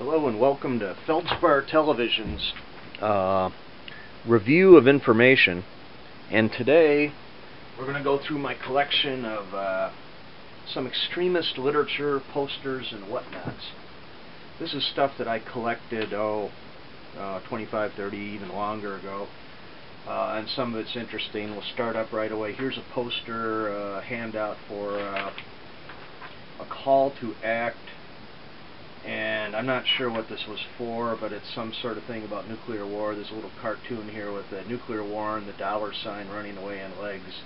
Hello and welcome to Feldspar Television's review of information. And today we're going to go through my collection of some extremist literature, posters, and whatnots. This is stuff that I collected 25, 30, even longer ago. And some of it's interesting. We'll start up right away. Here's a poster handout for a call to act. And I'm not sure what this was for, but it's some sort of thing about nuclear war. There's a little cartoon here with the nuclear war and the dollar sign running away on legs.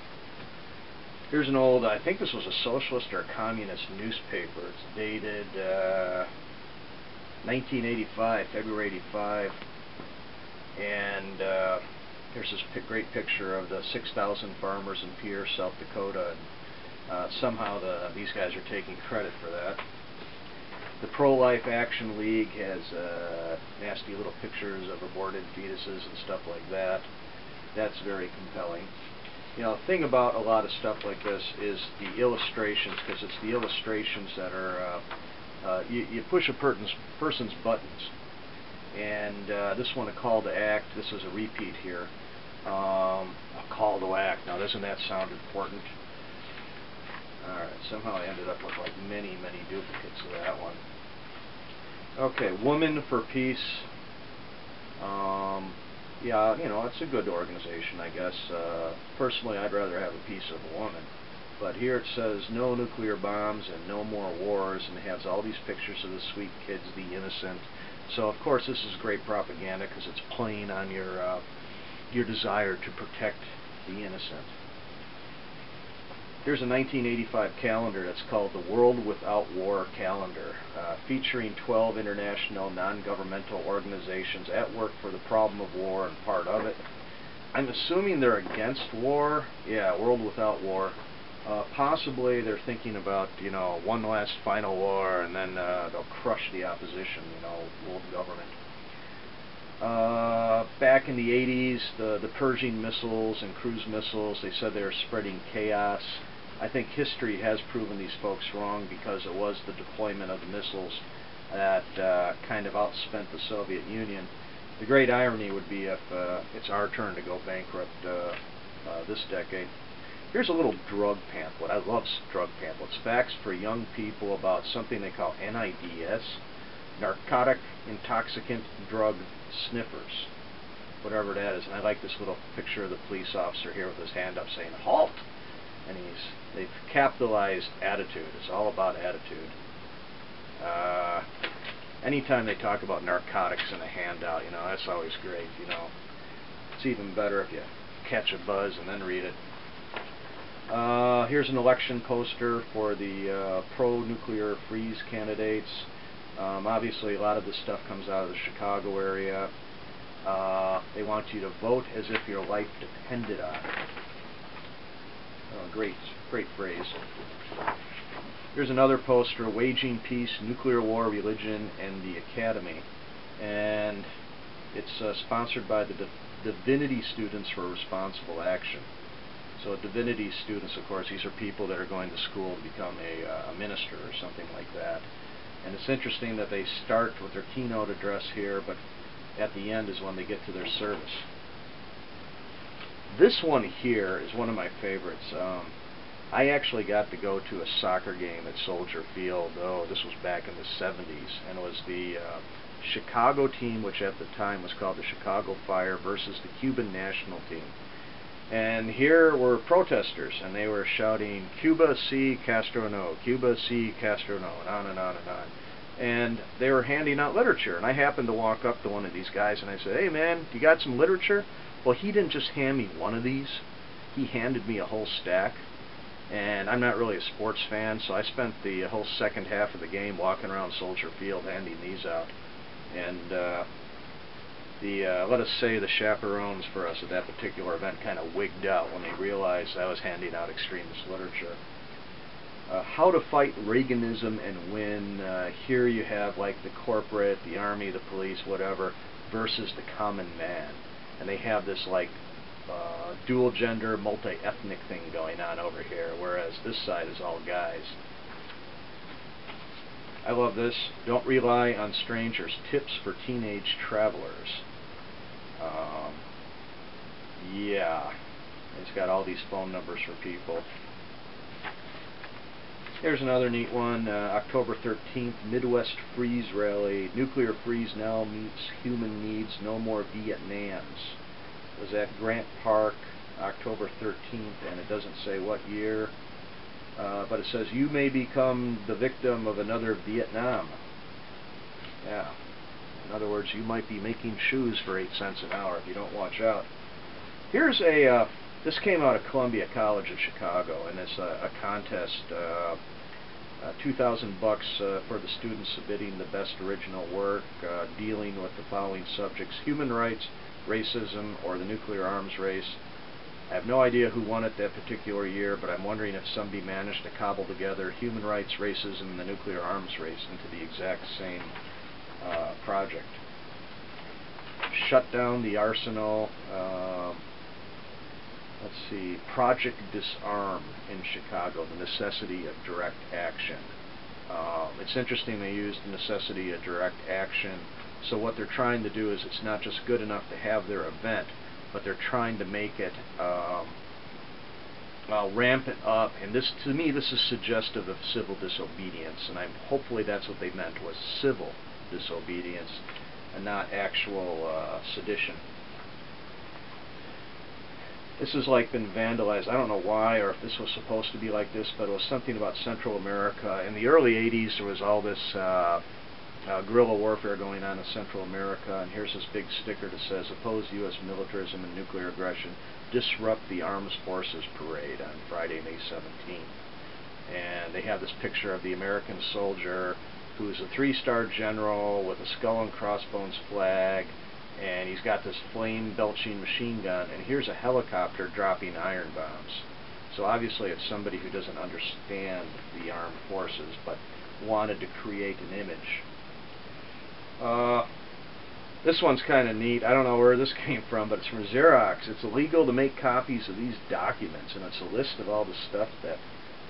Here's an old, I think this was a socialist or a communist newspaper. It's dated 1985, February 85. And here's this great picture of the 6,000 farmers in Pierre, South Dakota. And somehow these guys are taking credit for that. The Pro-Life Action League has nasty little pictures of aborted fetuses and stuff like that. That's very compelling. You know, the thing about a lot of stuff like this is the illustrations, because it's the illustrations that are, you push a person's buttons. And this one, a call to act, this is a repeat here. A call to act. Now, doesn't that sound important? Alright, somehow I ended up with like many duplicates of that one. Okay, Woman for Peace. Yeah, you know, it's a good organization, I guess. Personally, I'd rather have a piece of a woman. But here it says, no nuclear bombs and no more wars, and it has all these pictures of the sweet kids, the innocent. So, of course, this is great propaganda because it's playing on your desire to protect the innocent. Here's a 1985 calendar that's called the World Without War Calendar, featuring 12 international non-governmental organizations at work for the problem of war and part of it. I'm assuming they're against war. Yeah, World Without War. Possibly they're thinking about, you know, one last final war, and then they'll crush the opposition, you know, world government. Back in the 80s, the Pershing missiles and cruise missiles, they said they were spreading chaos. I think history has proven these folks wrong, because it was the deployment of the missiles that kind of outspent the Soviet Union. The great irony would be if it's our turn to go bankrupt this decade. Here's a little drug pamphlet. I love drug pamphlets. Facts for young people about something they call NIDS, narcotic intoxicant drug sniffers, whatever that is. And I like this little picture of the police officer here with his hand up saying, "Halt!" And they've capitalized attitude. It's all about attitude. Anytime they talk about narcotics in a handout, you know, that's always great, you know. It's even better if you catch a buzz and then read it. Here's an election poster for the pro-nuclear freeze candidates. Obviously, a lot of this stuff comes out of the Chicago area. They want you to vote as if your life depended on it. Great phrase. Here's another poster, Waging Peace, Nuclear War, Religion, and the Academy. And it's sponsored by the Divinity Students for Responsible Action. So Divinity students, of course, these are people that are going to school to become a minister or something like that. And it's interesting that they start with their keynote address here, but at the end is when they get to their service. This one here is one of my favorites. I actually got to go to a soccer game at Soldier Field. Oh, this was back in the 70s, and it was the Chicago team, which at the time was called the Chicago Fire, versus the Cuban national team. And here were protesters, and they were shouting, "Cuba sí, Castro no, Cuba sí, Castro no," and on and on and on. And they were handing out literature, and I happened to walk up to one of these guys, and I said, "Hey man, you got some literature?" Well, he didn't just hand me one of these, he handed me a whole stack. And I'm not really a sports fan, so I spent the whole second half of the game walking around Soldier Field handing these out. And let us say the chaperones for us at that particular event kind of wigged out when they realized I was handing out extremist literature. How to Fight Reaganism and Win. Here you have like the corporate, the army, the police, whatever, versus the common man. And they have this like dual gender, multi-ethnic thing going on over here, whereas this side is all guys. I love this. Don't rely on strangers. Tips for teenage travelers. Yeah. It's got all these phone numbers for people. Here's another neat one. October 13th, Midwest Freeze Rally. Nuclear freeze now meets human needs. No more Vietnams. It was at Grant Park, October 13th, and it doesn't say what year. But it says, you may become the victim of another Vietnam. Yeah. In other words, you might be making shoes for 8 cents an hour if you don't watch out. Here's a, this came out of Columbia College of Chicago, and it's a contest, $2,000 for the students submitting the best original work, dealing with the following subjects: human rights, racism, or the nuclear arms race. I have no idea who won it that particular year, but I'm wondering if somebody managed to cobble together human rights, racism, and the nuclear arms race into the exact same project. Shut down the arsenal. Let's see, Project Disarm in Chicago, the necessity of direct action. It's interesting they used the necessity of direct action. So what they're trying to do is, it's not just good enough to have their event, but they're trying to make it, ramp it up. And this, to me, this is suggestive of civil disobedience, and hopefully that's what they meant, was civil disobedience and not actual sedition. This has like been vandalized. I don't know why, or if this was supposed to be like this, but it was something about Central America. In the early 80s, there was all this guerrilla warfare going on in Central America, and here's this big sticker that says, oppose U.S. militarism and nuclear aggression, disrupt the armed forces parade on Friday, May 17th. And they have this picture of the American soldier who is a 3-star general with a skull and crossbones flag, and he's got this flame-belching machine gun, and here's a helicopter dropping iron bombs. So obviously it's somebody who doesn't understand the armed forces, but wanted to create an image. This one's kind of neat. I don't know where this came from, but it's from Xerox. It's illegal to make copies of these documents, and it's a list of all the stuff that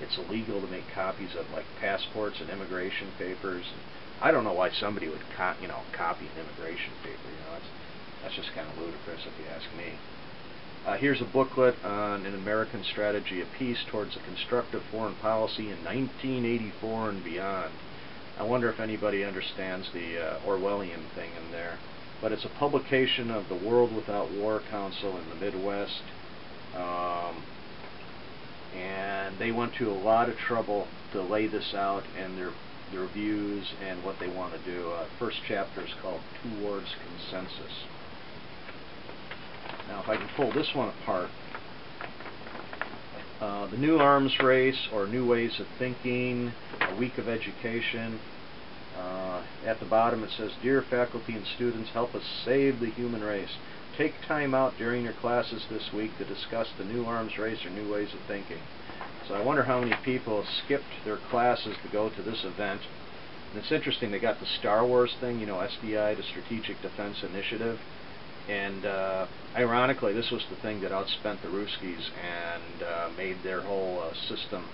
it's illegal to make copies of, like passports and immigration papers. I don't know why somebody would copy an immigration paper. That's just kind of ludicrous if you ask me. Here's a booklet on an American strategy of peace towards a constructive foreign policy in 1984 and beyond. I wonder if anybody understands the Orwellian thing in there. But it's a publication of the World Without War Council in the Midwest. And they went to a lot of trouble to lay this out, and their views and what they want to do. First chapter is called Towards Consensus. Now if I can pull this one apart, the New Arms Race, or New Ways of Thinking, a Week of Education. At the bottom it says, dear faculty and students, help us save the human race. Take time out during your classes this week to discuss the New Arms Race or New Ways of Thinking. So I wonder how many people skipped their classes to go to this event. And it's interesting, they got the Star Wars thing, SDI, the Strategic Defense Initiative. And ironically, this was the thing that outspent the Ruskies and made their whole system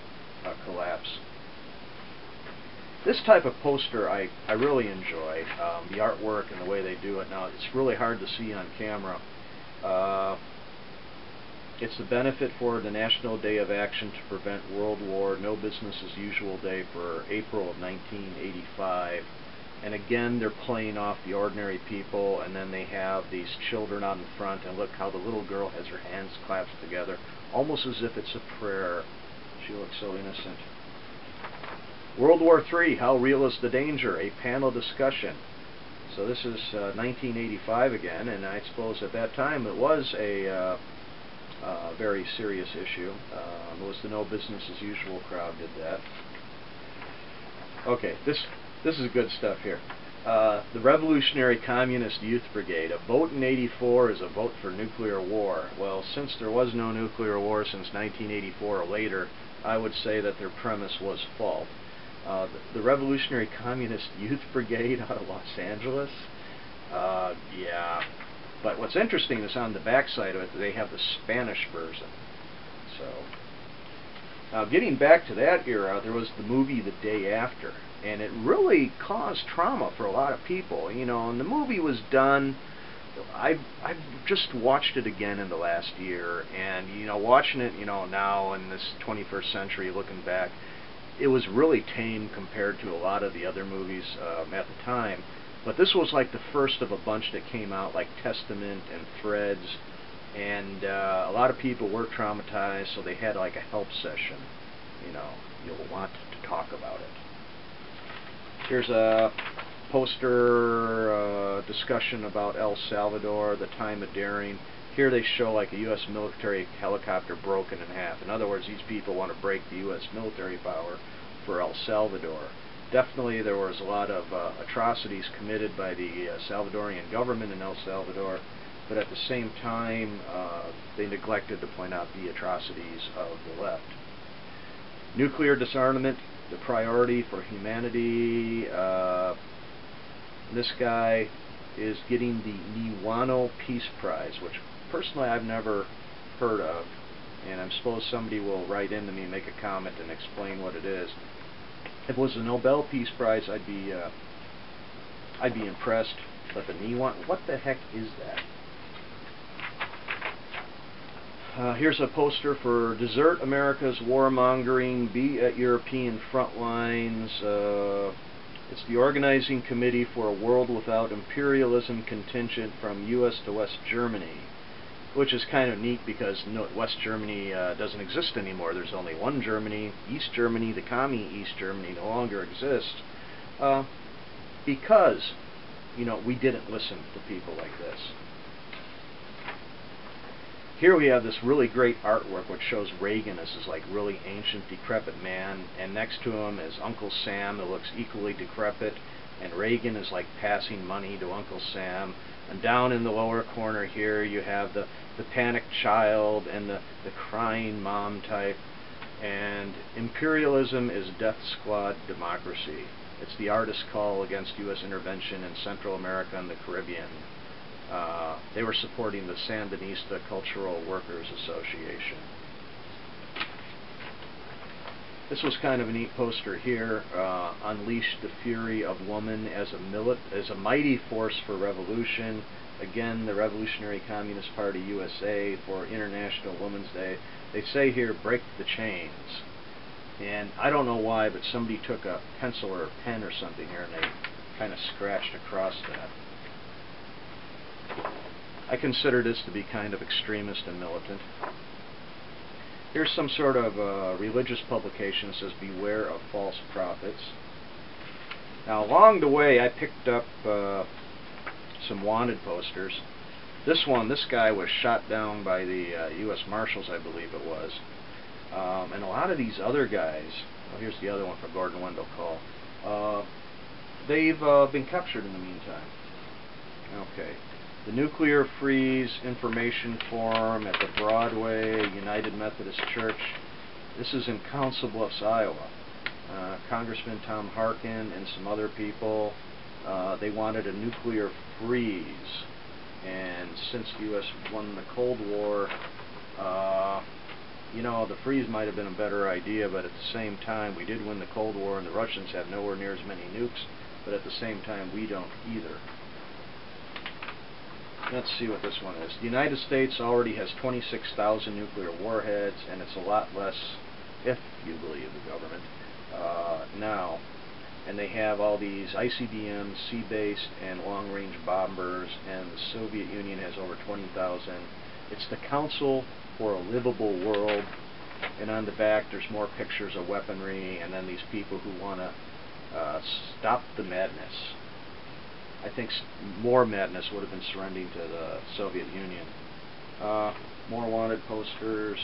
collapse. This type of poster I really enjoy, the artwork and the way they do it. Now, it's really hard to see on camera. It's the benefit for the National Day of Action to Prevent World War, No Business as Usual Day for April of 1985. And again, they're playing off the ordinary people, and then they have these children out in front, and look how the little girl has her hands clasped together, almost as if it's a prayer. She looks so innocent. World War III, How Real is the Danger? A panel discussion. So this is 1985 again, and I suppose at that time it was a very serious issue. It was the No Business as Usual crowd did that. Okay, this is good stuff here. The Revolutionary Communist Youth Brigade. A vote in '84 is a vote for nuclear war. Well, since there was no nuclear war since 1984 or later, I would say that their premise was false. The Revolutionary Communist Youth Brigade out of Los Angeles? Yeah. But what's interesting is on the back side of it, they have the Spanish version. So, now getting back to that era, there was the movie The Day After. and it really caused trauma for a lot of people. You know, and the movie was done. I've just watched it again in the last year, and you know, watching it, you know, now in this 21st century, looking back, it was really tame compared to a lot of the other movies at the time. But this was like the first of a bunch that came out, like Testament and Threads, and a lot of people were traumatized, so they had like a help session. You know, you'll want to talk about it. Here's a poster discussion about El Salvador, the time of daring. Here they show like a U.S. military helicopter broken in half. In other words, these people want to break the U.S. military power for El Salvador. Definitely there was a lot of atrocities committed by the Salvadorian government in El Salvador, but at the same time they neglected to point out the atrocities of the left. Nuclear disarmament, the priority for humanity. This guy is getting the Niwano Peace Prize, which personally I've never heard of, and I'm supposed somebody will write into me, make a comment, and explain what it is. If it was a Nobel Peace Prize, I'd be impressed. But the Niwano, what the heck is that? Here's a poster for Desert America's Warmongering, Be at European Front Lines. It's the Organizing Committee for a World Without Imperialism contingent from U.S. to West Germany, which is kind of neat because West Germany doesn't exist anymore. There's only one Germany. East Germany, the commie East Germany, no longer exists because, you know, we didn't listen to people like this. Here we have this really great artwork which shows Reagan as this like really ancient, decrepit man, and next to him is Uncle Sam that looks equally decrepit, and Reagan is like passing money to Uncle Sam. And down in the lower corner here you have the panicked child and the crying mom type. And imperialism is death squad democracy. It's the artist's call against U.S. intervention in Central America and the Caribbean. They were supporting the Sandinista Cultural Workers Association. This was kind of a neat poster here. Unleash the fury of woman as a mighty force for revolution. Again, the Revolutionary Communist Party USA for International Women's Day. They say here, break the chains. And I don't know why, but somebody took a pencil or a pen or something here and they kind of scratched across that. I consider this to be kind of extremist and militant. Here's some sort of religious publication that says beware of false prophets. Now along the way I picked up some wanted posters. This guy was shot down by the U.S. Marshals, I believe it was. And a lot of these other guys, oh, here's the other one for Gordon Wendell Call, they've been captured in the meantime. Okay. The Nuclear Freeze Information Forum at the Broadway United Methodist Church. This is in Council Bluffs, Iowa. Congressman Tom Harkin and some other people, they wanted a nuclear freeze. And since the U.S. won the Cold War, you know, the freeze might have been a better idea, but at the same time, we did win the Cold War and the Russians have nowhere near as many nukes, but at the same time, we don't either. Let's see what this one is. The United States already has 26,000 nuclear warheads, and it's a lot less, if you believe the government, now. And they have all these ICBMs, sea-based and long-range bombers, and the Soviet Union has over 20,000. It's the Council for a Livable World, and on the back there's more pictures of weaponry, and then these people who want to stop the madness. I think more madness would have been surrendering to the Soviet Union. More wanted posters.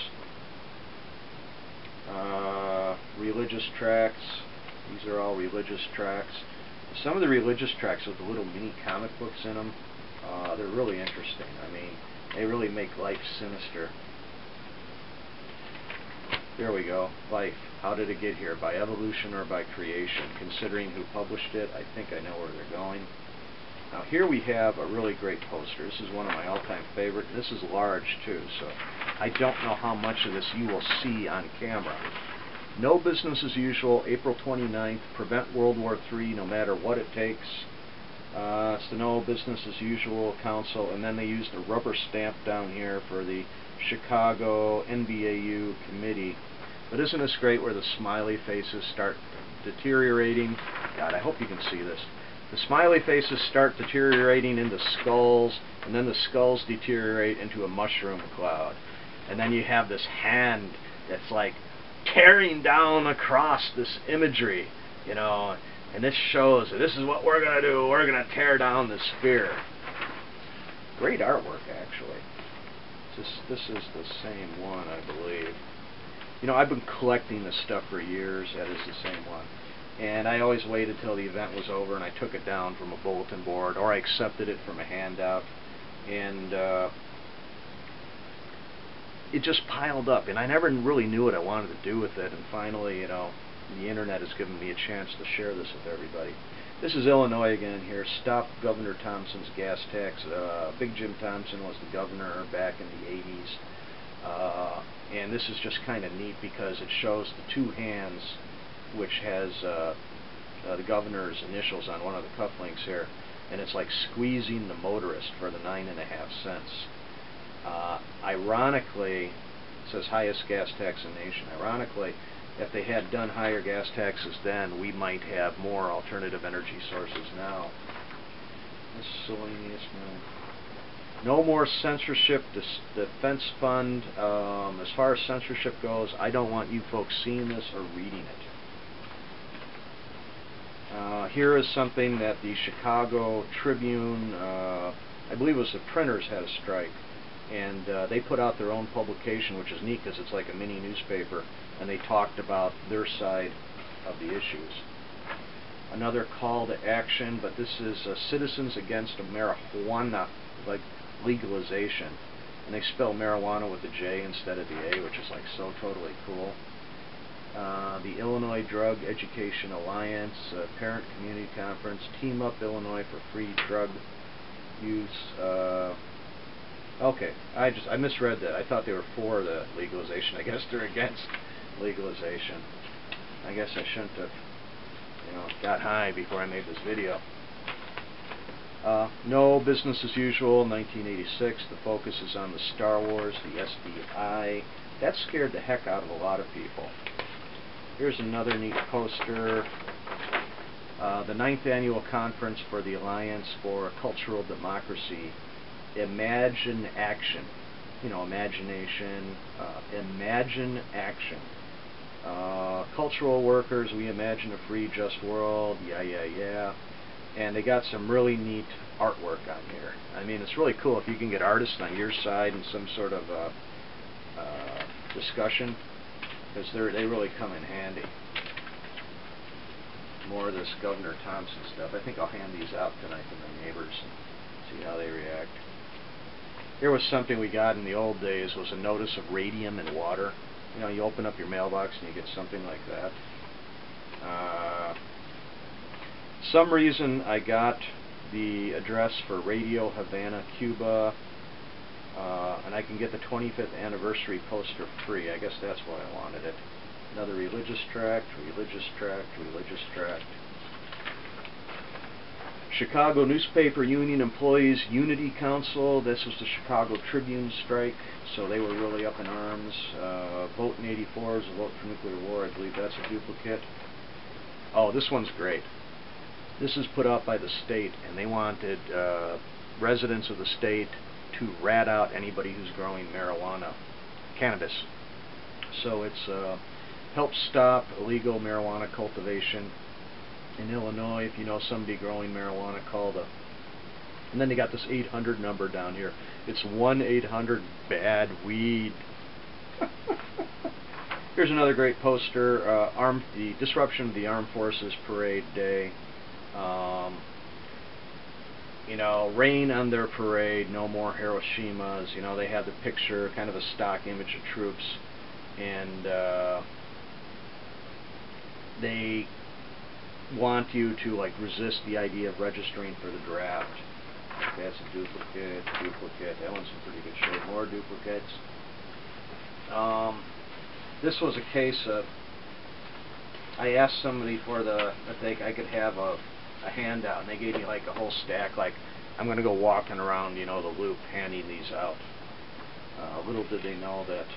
Religious tracts. These are all religious tracts. Some of the religious tracts with the little mini comic books in them, they're really interesting. I mean, they really make life sinister. There we go. Life. How did it get here? By evolution or by creation? Considering who published it, I think I know where they're going. Now here we have a really great poster. This is one of my all-time favorite. This is large too, so I don't know how much of this you will see on camera. No business as usual, April 29th. Prevent World War III no matter what it takes. It's the No Business as Usual Council, and then they used a rubber stamp down here for the Chicago NBAU committee. But isn't this great where the smiley faces start deteriorating? God, I hope you can see this. The smiley faces start deteriorating into skulls, and then the skulls deteriorate into a mushroom cloud. And then you have this hand that's like tearing down across this imagery, you know, and this shows that this is what we're going to do. We're going to tear down the sphere. Great artwork, actually. This is the same one, I believe. You know, I've been collecting this stuff for years. That is the same one. And I always waited till the event was over and I took it down from a bulletin board, or I accepted it from a handout. And it just piled up, and I never really knew what I wanted to do with it. And finally, you know, the internet has given me a chance to share this with everybody. This is Illinois again here. Stop Governor Thompson's gas tax. Big Jim Thompson was the governor back in the 80s. And this is just kind of neat because it shows the two hands, which has the governor's initials on one of the cufflinks here, and it's like squeezing the motorist for the 9.5 cents. Ironically, it says highest gas tax in the nation. Ironically, if they had done higher gas taxes then, we might have more alternative energy sources now. Miscellaneous, no more censorship. Defense fund. As far as censorship goes, I don't want you folks seeing this or reading it. Here is something that the Chicago Tribune, I believe it was the printers, had a strike, and they put out their own publication, which is neat because it's like a mini newspaper, and they talked about their side of the issues. Another call to action, but this is Citizens Against Marijuana Legalization, and they spell marijuana with a J instead of the A, which is like so totally cool. The Illinois Drug Education Alliance, Parent Community Conference, Team Up Illinois for Free Drug Use. Okay, I misread that. I thought they were for the legalization. I guess they're against legalization. I guess I shouldn't have, you know, got high before I made this video. No Business as Usual, 1986. The focus is on the Star Wars, the SDI. That scared the heck out of a lot of people. Here's another neat poster. The 9th Annual Conference for the Alliance for Cultural Democracy. Imagine Action. You know, imagination. Imagine Action. Cultural workers, we imagine a free, just world. Yeah, yeah, yeah. And they got some really neat artwork on here. I mean, it's really cool if you can get artists on your side in some sort of discussion, because they really come in handy. More of this Governor Thompson stuff. I think I'll hand these out tonight to my neighbors and see how they react. Here was something we got in the old days, was a notice of radium in water. You know, you open up your mailbox and you get something like that. Some reason I got the address for Radio Havana, Cuba, and I can get the 25th anniversary poster free. I guess that's why I wanted it. Another religious tract, religious tract, religious tract. Chicago Newspaper Union Employees Unity Council. This was the Chicago Tribune strike, so they were really up in arms. Vote in '84 is a vote for nuclear war. I believe that's a duplicate. Oh, this one's great. This is put out by the state, and they wanted residents of the state to rat out anybody who's growing marijuana, cannabis. So it's help stop illegal marijuana cultivation in Illinois. If you know somebody growing marijuana, call the... And then they got this 800 number down here. It's 1-800-BAD-WEED. Here's another great poster. The disruption of the Armed Forces Parade Day. You know, rain on their parade, no more Hiroshimas. You know, they have the picture, kind of a stock image of troops, and they want you to like resist the idea of registering for the draft. Okay, that's a duplicate, duplicate. That one's in pretty good shape. More duplicates. This was a case of I asked somebody for if I could have a handout, and they gave me like a whole stack. Like, I'm going to go walking around, you know, the loop handing these out. Little did they know that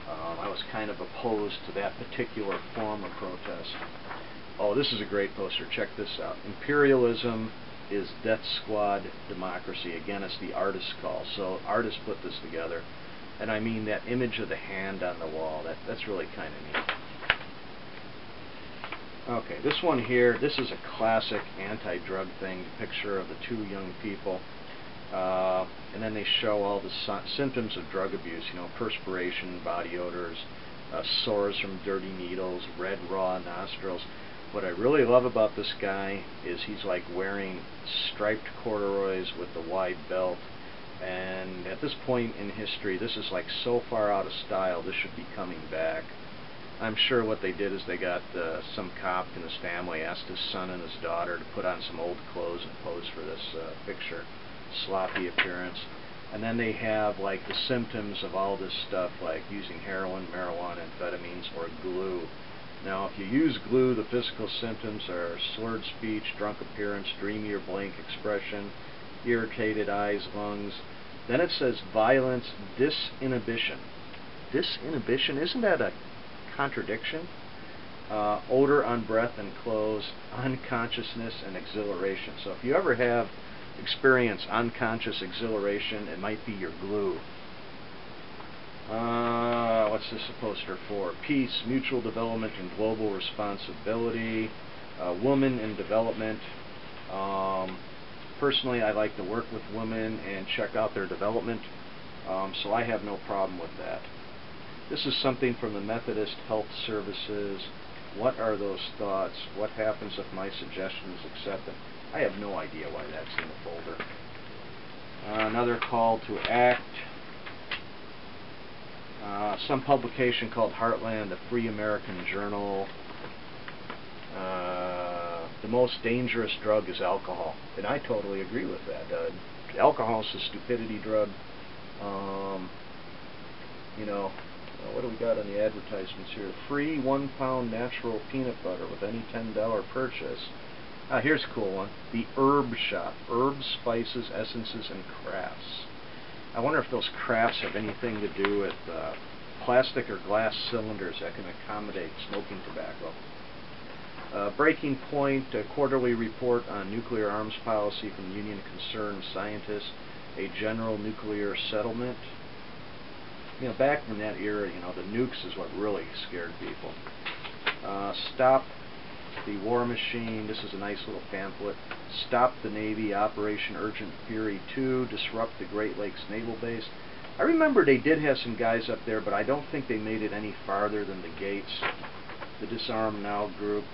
I was kind of opposed to that particular form of protest. Oh, this is a great poster. Check this out. Imperialism is death squad democracy. Again, it's the artist's call. So artists put this together. And I mean that image of the hand on the wall. That's really kind of neat. Okay, this one here, this is a classic anti-drug thing, the picture of the two young people. And then they show all the symptoms of drug abuse, you know, perspiration, body odors, sores from dirty needles, red raw nostrils. What I really love about this guy is he's like wearing striped corduroys with the wide belt. And at this point in history, this is like so far out of style, this should be coming back. I'm sure what they did is they got some cop in his family asked his son and his daughter to put on some old clothes and pose for this picture. Sloppy appearance. And then they have like the symptoms of all this stuff, like using heroin, marijuana, amphetamines, or glue. Now, if you use glue, the physical symptoms are slurred speech, drunk appearance, dreamy or blank expression, irritated eyes, lungs. Then it says violence, disinhibition. Disinhibition? Isn't that a contradiction? Odor on breath and clothes, unconsciousness, and exhilaration. So if you ever have experience unconscious exhilaration, it might be your glue. What's this a poster for? Peace, mutual development, and global responsibility. Women in development. Personally, I like to work with women and check out their development, so I have no problem with that. This is something from the Methodist Health Services. What are those thoughts? What happens if my suggestion is accepted? I have no idea why that's in the folder. Another call to act. Some publication called Heartland, the Free American Journal. The most dangerous drug is alcohol. And I totally agree with that. Alcohol is a stupidity drug. You know, what do we got on the advertisements here? Free 1 pound natural peanut butter with any $10 purchase. Here's a cool one. The Herb Shop. Herbs, spices, essences, and crafts. I wonder if those crafts have anything to do with plastic or glass cylinders that can accommodate smoking tobacco. Breaking Point, a quarterly report on nuclear arms policy from Union Concerned Scientists, a general nuclear settlement. You know, back in that era, you know, the nukes is what really scared people. Stop the War Machine. This is a nice little pamphlet. Stop the Navy, Operation Urgent Fury 2, disrupt the Great Lakes Naval Base. I remember they did have some guys up there, but I don't think they made it any farther than the gates. The Disarm Now group.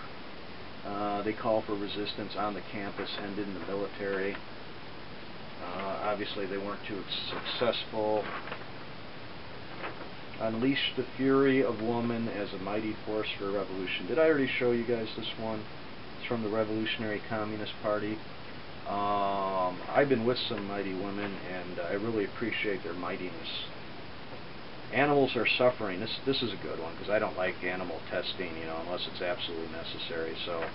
They call for resistance on the campus and in the military. Obviously they weren't too successful. Unleash the Fury of Woman as a Mighty Force for Revolution. Did I already show you guys this one? It's from the Revolutionary Communist Party. I've been with some mighty women, and I really appreciate their mightiness. Animals are suffering. This is a good one, because I don't like animal testing, you know, unless it's absolutely necessary. So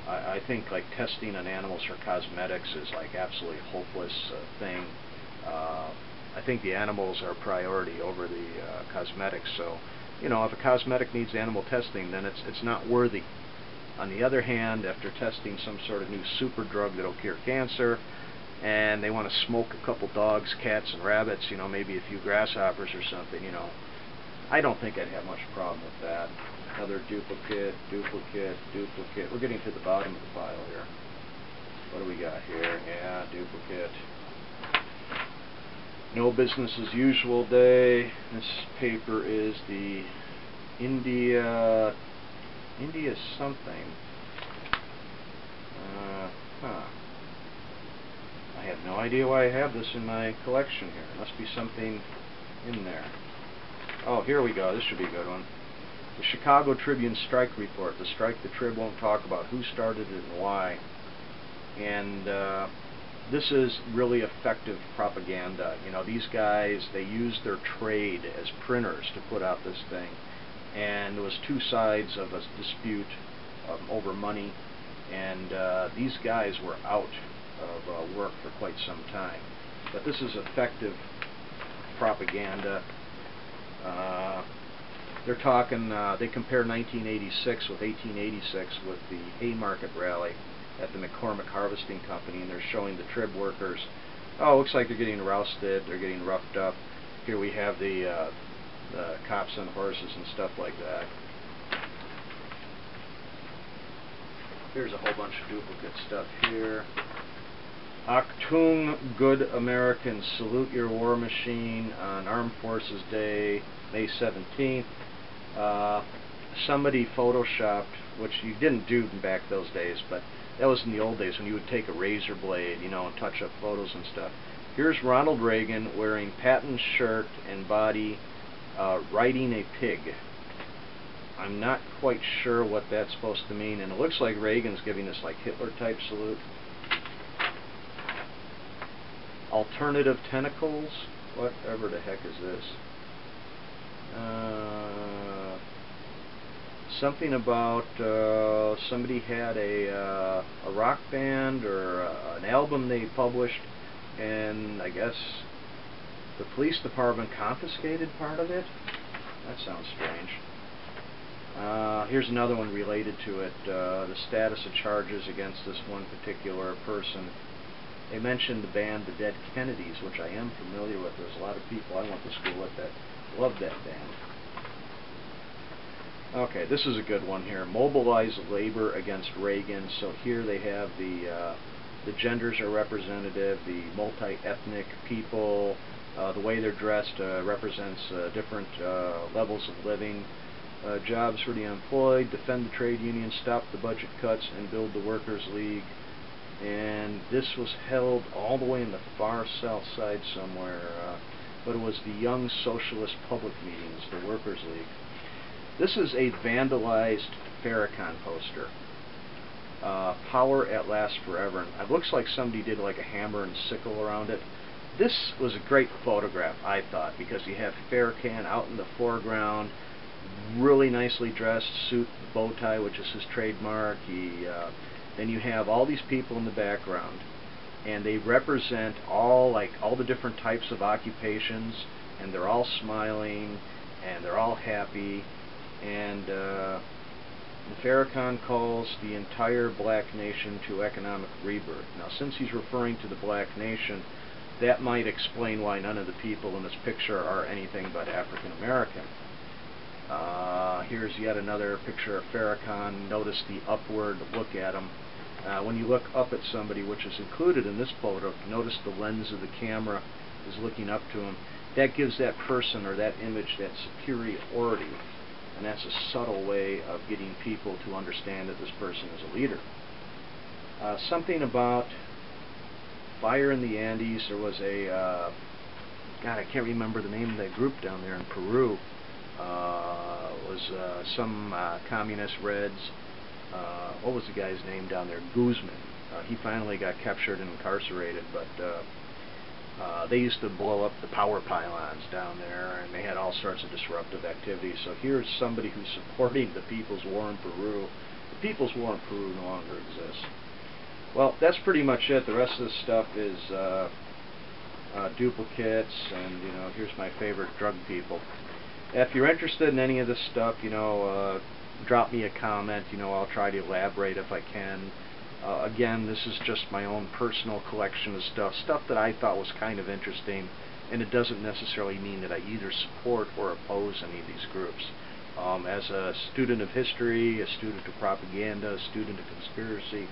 I think like testing on animals for cosmetics is like absolutely hopeless thing. I think the animals are a priority over the cosmetics. So, you know, if a cosmetic needs animal testing, then it's not worthy. On the other hand, after testing some sort of new super drug that'll cure cancer, and they want to smoke a couple dogs, cats, and rabbits, you know, maybe a few grasshoppers or something, you know, I don't think I'd have much problem with that. Another duplicate, duplicate, duplicate. We're getting to the bottom of the pile here. What do we got here? Yeah, duplicate. No business as usual day. This paper is the India something. I have no idea why I have this in my collection here. There must be something in there. Oh, here we go. This should be a good one. The Chicago Tribune strike report. The strike the Trib won't talk about who started it and why. And this is really effective propaganda. You know, these guys, they use their trade as printers to put out this thing. and there was two sides of a dispute over money, and these guys were out of work for quite some time. But this is effective propaganda. They're talking, they compare 1986 with 1886 with the Haymarket rally at the McCormick Harvesting Company, and they're showing the Trib workers. Oh, looks like they're getting rousted, they're getting roughed up. Here we have the cops on horses and stuff like that. Here's a whole bunch of duplicate stuff here. Achtung, good Americans, salute your war machine on Armed Forces Day, May 17th. Somebody photoshopped, which you didn't do back those days, but that was in the old days when you would take a razor blade, you know, and touch up photos and stuff. Here's Ronald Reagan wearing patent shirt and body, riding a pig. I'm not quite sure what that's supposed to mean, and it looks like Reagan's giving this like Hitler-type salute. Alternative tentacles? Whatever the heck is this? Something about somebody had a rock band or an album they published, and I guess the police department confiscated part of it? That sounds strange. Here's another one related to it, the status of charges against this one particular person. They mentioned the band The Dead Kennedys, which I am familiar with. There's a lot of people I went to school with that loved that band. Okay, this is a good one here. Mobilize labor against Reagan. So here they have the genders are representative, the multi-ethnic people, the way they're dressed represents different levels of living. Jobs for the unemployed, defend the trade union, stop the budget cuts, and build the workers' league. And this was held all the way in the far south side somewhere, but it was the Young Socialist Public Meetings, the Workers' League. This is a vandalized Farrakhan poster. Power at last forever. And it looks like somebody did like a hammer and sickle around it. This was a great photograph, I thought, because you have Farrakhan out in the foreground, really nicely dressed, suit, bow tie, which is his trademark. Then you have all these people in the background, and they represent all the different types of occupations, and they're all smiling, and they're all happy, and the Farrakhan calls the entire black nation to economic rebirth. Now, since he's referring to the black nation, that might explain why none of the people in this picture are anything but African American. Here's yet another picture of Farrakhan. Notice the upward look at him. When you look up at somebody, which is included in this photo, notice the lens of the camera is looking up to him. That gives that person or that image that superiority, and that's a subtle way of getting people to understand that this person is a leader. Something about fire in the Andes. There was a God, I can't remember the name of that group down there in Peru. Was some communist Reds. What was the guy's name down there? Guzman. He finally got captured and incarcerated, but they used to blow up the power pylons down there, and they had all sorts of disruptive activities. So here's somebody who's supporting the People's War in Peru. The People's War in Peru no longer exists. Well, that's pretty much it. The rest of this stuff is duplicates, and here's my favorite drug people. If you're interested in any of this stuff, drop me a comment. I'll try to elaborate if I can. Again, this is just my own personal collection of stuff that I thought was kind of interesting, and it doesn't necessarily mean that I either support or oppose any of these groups. As a student of history, a student of propaganda, a student of conspiracy,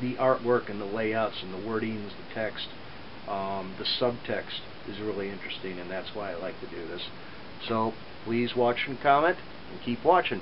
the artwork and the layouts and the wordings, the text, the subtext is really interesting, and that's why I like to do this. So please watch and comment, and keep watching.